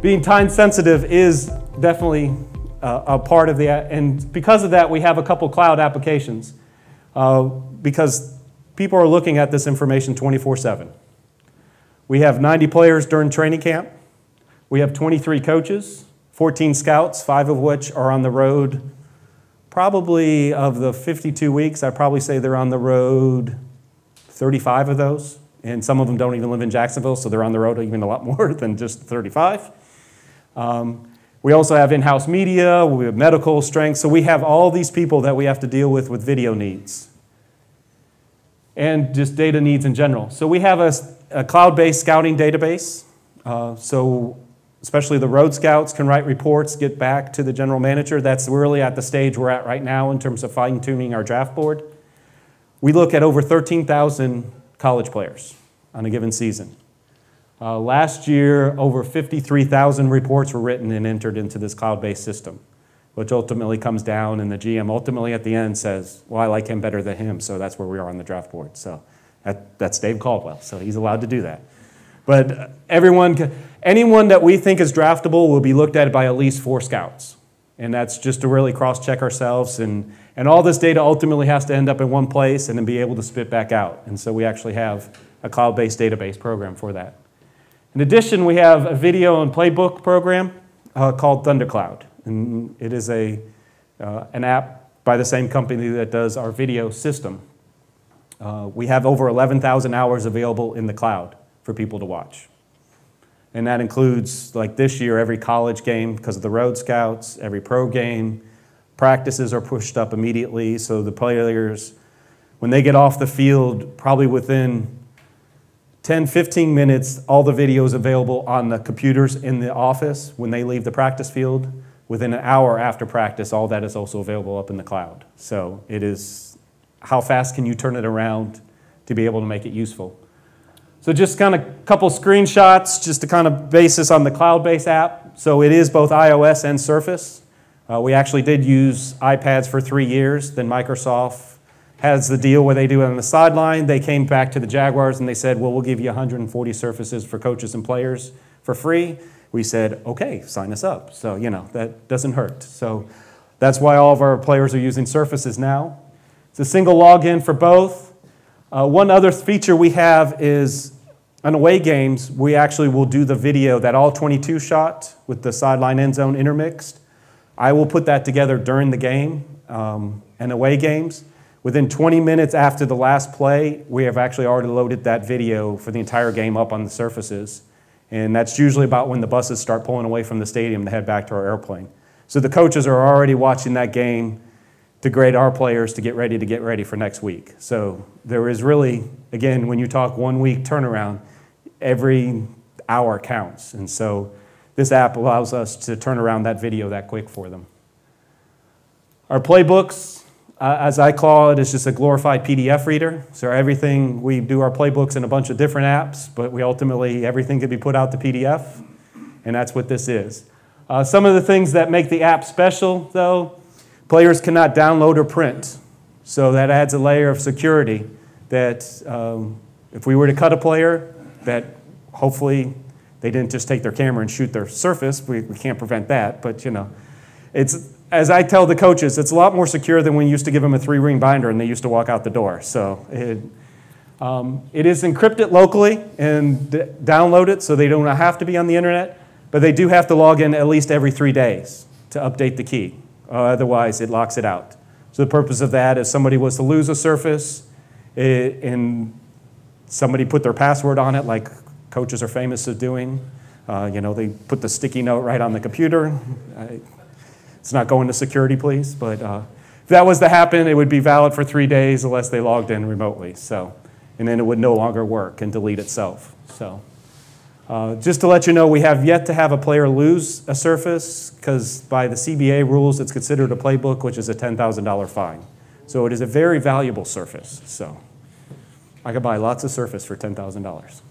being time sensitive is definitely a part of the, and because of that, we have a couple cloud applications because people are looking at this information 24/7. We have 90 players during training camp. We have 23 coaches, 14 scouts, 5 of which are on the road. Probably of the 52 weeks, I'd probably say they're on the road 35 of those, and some of them don't even live in Jacksonville, so they're on the road even a lot more than just 35. We also have in-house media, we have medical strength, so we have all these people that we have to deal with video needs and just data needs in general. So we have a cloud-based scouting database, so especially the road scouts can write reports, get back to the general manager. That's really at the stage we're at right now in terms of fine-tuning our draft board. We look at over 13,000 college players on a given season. Last year, over 53,000 reports were written and entered into this cloud-based system, which ultimately comes down, and the GM ultimately at the end says, well, I like him better than him, so that's where we are on the draft board. So that's Dave Caldwell, so he's allowed to do that. But anyone that we think is draftable will be looked at by at least 4 scouts. And that's just to really cross-check ourselves. And all this data ultimately has to end up in one place and then be able to spit back out. And so we actually have a cloud-based database program for that. In addition, we have a video and playbook program called ThunderCloud. And it is an app by the same company that does our video system. We have over 11,000 hours available in the cloud for people to watch. And that includes, like this year, every college game because of the road scouts, every pro game. Practices are pushed up immediately, so the players, when they get off the field, probably within 10, 15 minutes, all the video is available on the computers in the office. When they leave the practice field, within an hour after practice, all that is also available up in the cloud. So it is, how fast can you turn it around to be able to make it useful? So just kind of a couple screenshots just to kind of base this on the cloud-based app. So it is both iOS and Surface. We actually did use iPads for 3 years. Then Microsoft has the deal where they do it on the sideline. They came back to the Jaguars and they said, well, we'll give you 140 Surfaces for coaches and players for free. We said, okay, sign us up. So, you know, that doesn't hurt. So that's why all of our players are using Surfaces now. It's a single login for both. One other feature we have is on away games, we actually will do the video, that all 22 shot with the sideline end zone intermixed. I will put that together during the game and away games. Within 20 minutes after the last play, we have actually already loaded that video for the entire game up on the Surfaces. And that's usually about when the buses start pulling away from the stadium to head back to our airplane. So the coaches are already watching that game to grade our players to get ready for next week. So there is really, again, when you talk 1 week turnaround, every hour counts. And so this app allows us to turn around that video that quick for them. Our playbooks, as I call it, is just a glorified PDF reader. So everything, we do our playbooks in a bunch of different apps, but we ultimately, everything can be put out to PDF, and that's what this is. Some of the things that make the app special, though, players cannot download or print. So that adds a layer of security that if we were to cut a player, that hopefully they didn't just take their camera and shoot their Surface. We can't prevent that, but you know, it's, as I tell the coaches, it's a lot more secure than when we used to give them a 3-ring binder and they used to walk out the door. So it is encrypted locally and downloaded, so they don't have to be on the internet, but they do have to log in at least every 3 days to update the key. Otherwise, it locks it out. So the purpose of that, if somebody was to lose a Surface and somebody put their password on it, like coaches are famous of doing, you know, they put the sticky note right on the computer. It's not going to security, please, but if that was to happen, it would be valid for 3 days unless they logged in remotely. So, and then it would no longer work and delete itself. So, just to let you know, we have yet to have a player lose a Surface because by the CBA rules, it's considered a playbook, which is a $10,000 fine. So it is a very valuable Surface. So I could buy lots of Surface for $10,000.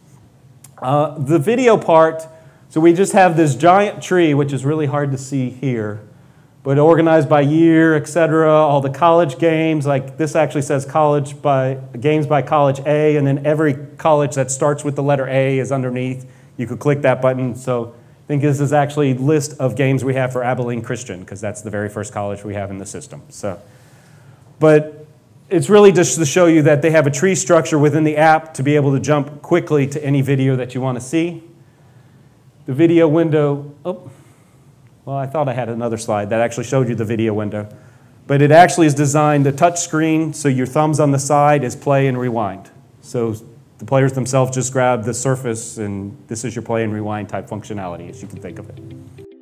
The video part, so we just have this giant tree, which is really hard to see here, but organized by year, et cetera, all the college games, like this actually says games by college A, and then every college that starts with the letter A is underneath. You could click that button, so I think this is actually a list of games we have for Abilene Christian, because that's the very first college we have in the system. So, but it's really just to show you that they have a tree structure within the app to be able to jump quickly to any video that you want to see. The video window, oh, well, I thought I had another slide that actually showed you the video window. But it actually is designed, the touch screen, so your thumbs on the side is play and rewind. So the players themselves just grab the surface, and this is your play and rewind type functionality, as you can think of it.